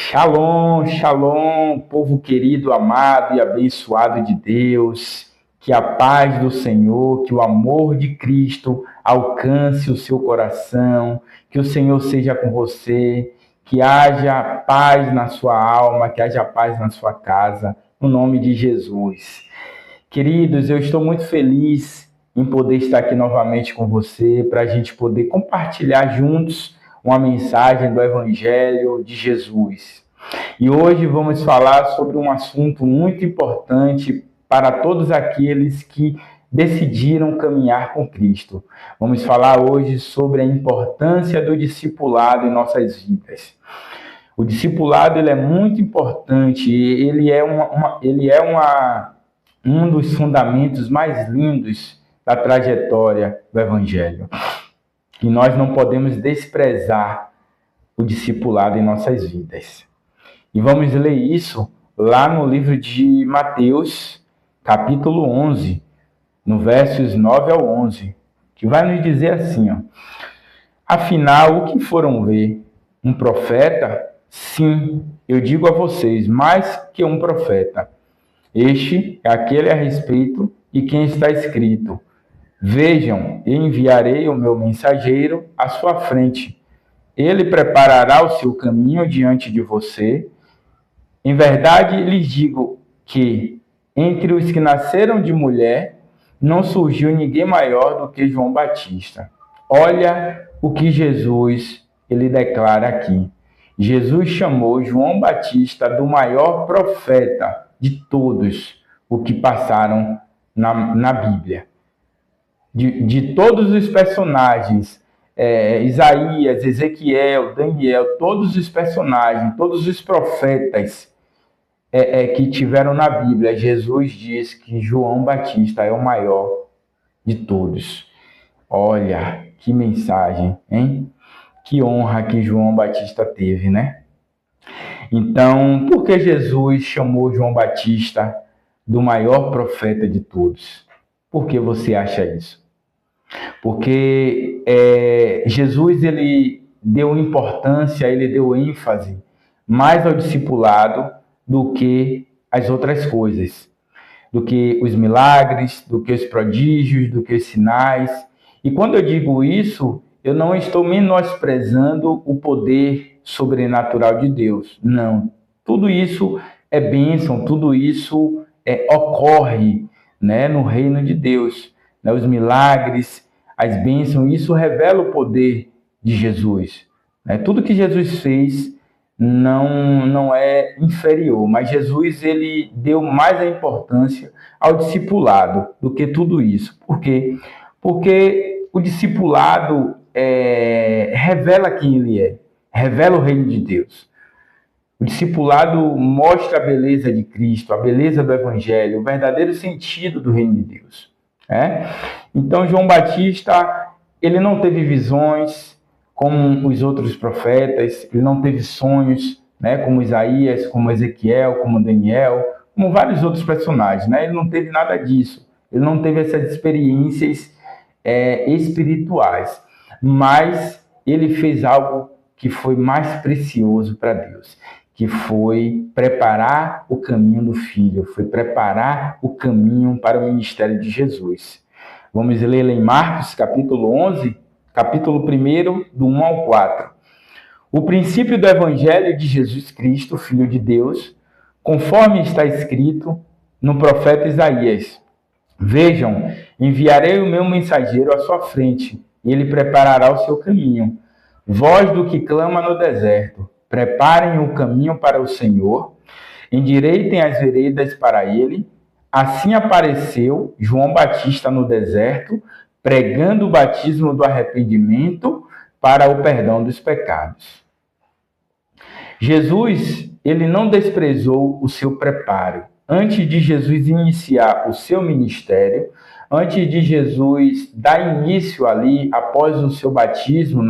Shalom, shalom, povo querido, amado e abençoado de Deus. Que a paz do Senhor, que o amor de Cristo alcance o seu coração, que o Senhor seja com você, que haja paz na sua alma, que haja paz na sua casa, no nome de Jesus. Queridos, eu estou muito feliz em poder estar aqui novamente com você, para a gente poder compartilhar juntos uma mensagem do Evangelho de Jesus. E hoje vamos falar sobre um assunto muito importante para todos aqueles que decidiram caminhar com Cristo. Vamos falar hoje sobre a importância do discipulado em nossas vidas. O discipulado ele é muito importante, ele é um dos fundamentos mais lindos da trajetória do Evangelho. E nós não podemos desprezar o discipulado em nossas vidas. E vamos ler isso lá no livro de Mateus, capítulo 11, no versos 9 ao 11, que vai nos dizer assim, ó: Afinal, o que foram ver? Um profeta? Sim, eu digo a vocês, mais que um profeta. Este é aquele a respeito de quem está escrito: Vejam, eu enviarei o meu mensageiro à sua frente. Ele preparará o seu caminho diante de você. Em verdade, lhes digo que, entre os que nasceram de mulher, não surgiu ninguém maior do que João Batista. Olha o que Jesus ele declara aqui. Jesus chamou João Batista do maior profeta de todos o que passaram na Bíblia. De todos os personagens, Isaías, Ezequiel, Daniel, todos os personagens, todos os profetas que tiveram na Bíblia, Jesus diz que João Batista é o maior de todos. Olha, que mensagem, hein? Que honra que João Batista teve, né? Então, por que Jesus chamou João Batista do maior profeta de todos? Por que você acha isso? Porque Jesus ele deu importância, ele deu ênfase mais ao discipulado do que as outras coisas, do que os milagres, do que os prodígios, do que os sinais. E quando eu digo isso, eu não estou menosprezando o poder sobrenatural de Deus. Não. Tudo isso é bênção, tudo isso ocorre, né, no reino de Deus. Né? Os milagres, as bênçãos, isso revela o poder de Jesus. Né? Tudo que Jesus fez não é inferior, mas Jesus ele deu mais a importância ao discipulado do que tudo isso. Por quê? Porque o discipulado revela quem ele é, revela o reino de Deus. O discipulado mostra a beleza de Cristo, a beleza do Evangelho, o verdadeiro sentido do reino de Deus. Então, João Batista, ele não teve visões como os outros profetas, ele não teve sonhos, né, como Isaías, como Ezequiel, como Daniel, como vários outros personagens. Né? Ele não teve nada disso, ele não teve essas experiências espirituais, mas ele fez algo que foi mais precioso para Deus, que foi preparar o caminho do Filho, foi preparar o caminho para o ministério de Jesus. Vamos ler em Marcos, capítulo 11, capítulo 1, do 1 ao 4. O princípio do Evangelho de Jesus Cristo, Filho de Deus, conforme está escrito no profeta Isaías. Vejam, enviarei o meu mensageiro à sua frente, e ele preparará o seu caminho. Voz do que clama no deserto, preparem o caminho para o Senhor, endireitem as veredas para ele. Assim apareceu João Batista no deserto, pregando o batismo do arrependimento para o perdão dos pecados. Jesus, ele não desprezou o seu preparo. Antes de Jesus iniciar o seu ministério, antes de Jesus dar início ali, após o seu batismo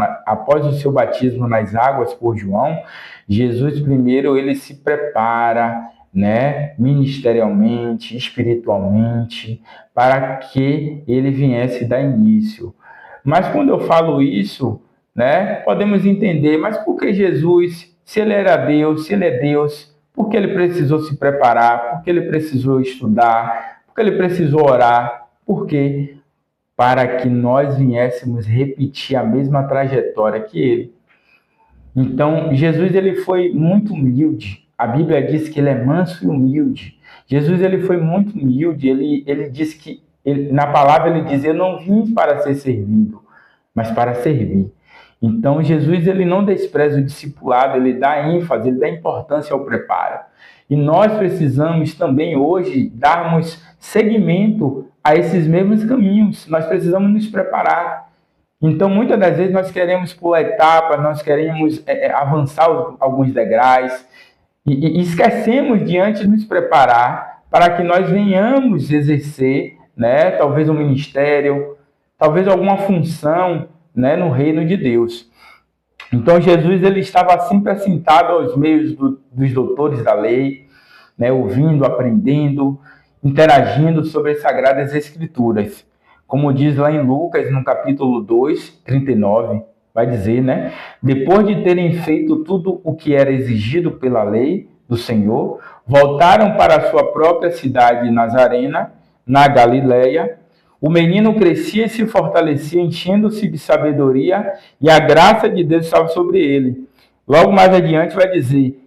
nas águas por João, Jesus primeiro ele se prepara, né, ministerialmente, espiritualmente, para que ele viesse dar início. Mas quando eu falo isso, né, podemos entender, mas por que Jesus se ele era Deus, se ele é Deus, por que ele precisou se preparar, por que ele precisou estudar, por que ele precisou orar, por quê? Para que nós viéssemos repetir a mesma trajetória que ele. Então, Jesus ele foi muito humilde. A Bíblia diz que ele é manso e humilde. Jesus ele foi muito humilde. Ele diz que, na palavra ele diz, eu não vim para ser servido, mas para servir. Então, Jesus ele não despreza o discipulado, ele dá ênfase, ele dá importância ao preparo. E nós precisamos também hoje darmos seguimento a esses mesmos caminhos. Nós precisamos nos preparar. Então, muitas das vezes nós queremos pular etapas, nós queremos avançar alguns degraus e esquecemos de antes nos preparar para que nós venhamos exercer, né, talvez um ministério, talvez alguma função, né, no reino de Deus. Então, Jesus ele estava sempre assentado aos meios dos doutores da lei, né, ouvindo, aprendendo, interagindo sobre as Sagradas Escrituras. Como diz lá em Lucas, no capítulo 2, 39, vai dizer, né? Depois de terem feito tudo o que era exigido pela lei do Senhor, voltaram para a sua própria cidade Nazarena, na Galileia. O menino crescia e se fortalecia, enchendo-se de sabedoria, e a graça de Deus estava sobre ele. Logo mais adiante vai dizer,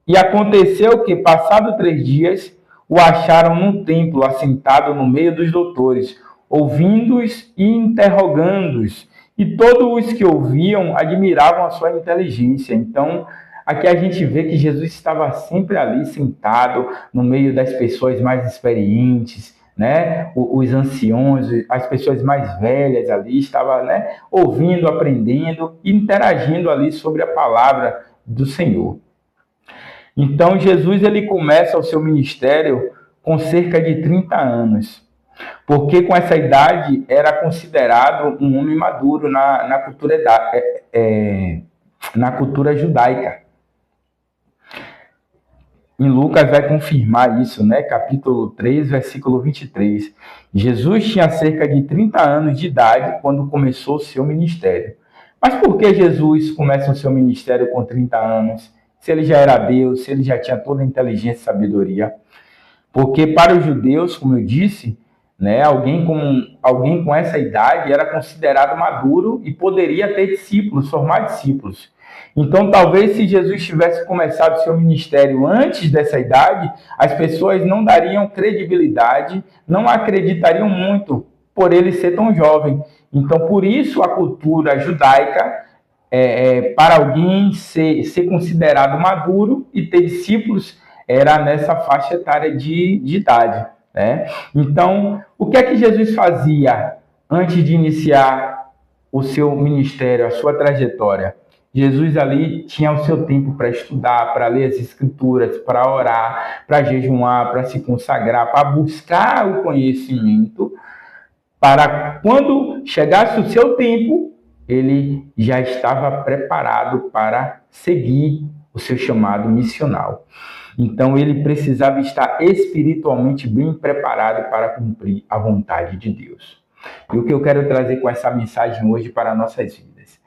e aconteceu que, passados 3 dias, o acharam no templo, assentado no meio dos doutores, ouvindo-os e interrogando-os. E todos os que ouviam admiravam a sua inteligência. Então, aqui a gente vê que Jesus estava sempre ali, sentado, no meio das pessoas mais experientes, né? Os anciões, as pessoas mais velhas ali, estava, né, ouvindo, aprendendo e interagindo ali sobre a palavra do Senhor. Então, Jesus ele começa o seu ministério com cerca de 30 anos, porque com essa idade era considerado um homem maduro na cultura judaica. Em Lucas vai confirmar isso, né? Capítulo 3, versículo 23. Jesus tinha cerca de 30 anos de idade quando começou o seu ministério. Mas por que Jesus começa o seu ministério com 30 anos? Se ele já era Deus, se ele já tinha toda a inteligência e sabedoria? Porque para os judeus, como eu disse, né, alguém com essa idade era considerado maduro e poderia ter discípulos, formar discípulos. Então, talvez se Jesus tivesse começado seu ministério antes dessa idade, as pessoas não dariam credibilidade, não acreditariam muito por ele ser tão jovem. Então, por isso a cultura judaica, para alguém ser considerado maduro e ter discípulos, era nessa faixa etária de idade, né? Então, o que é que Jesus fazia antes de iniciar o seu ministério, a sua trajetória? Jesus ali tinha o seu tempo para estudar, para ler as Escrituras, para orar, para jejuar, para se consagrar, para buscar o conhecimento, para quando chegasse o seu tempo, ele já estava preparado para seguir o seu chamado missional. Então, ele precisava estar espiritualmente bem preparado para cumprir a vontade de Deus. E o que eu quero trazer com essa mensagem hoje para nossas vidas?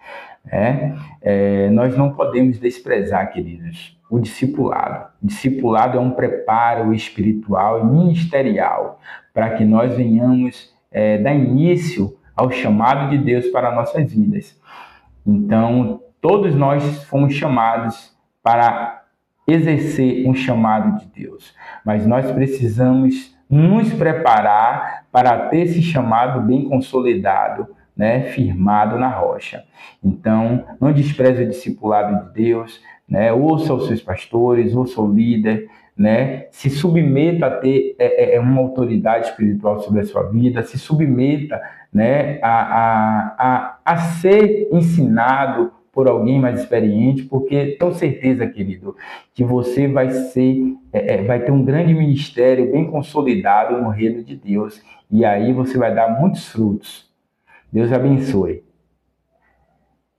Nós não podemos desprezar, queridos, o discipulado. O discipulado é um preparo espiritual e ministerial para que nós venhamos dar início ao chamado de Deus para nossas vidas. Então, todos nós fomos chamados para exercer um chamado de Deus, mas nós precisamos nos preparar para ter esse chamado bem consolidado, né, firmado na rocha. Então, não despreze o discipulado de Deus, né, ouça os seus pastores, ouça o líder, né, se submeta a ter uma autoridade espiritual sobre a sua vida, se submeta, né, a ser ensinado por alguém mais experiente, porque tenho certeza, querido, que você vai ter um grande ministério bem consolidado no reino de Deus, e aí você vai dar muitos frutos. Deus abençoe.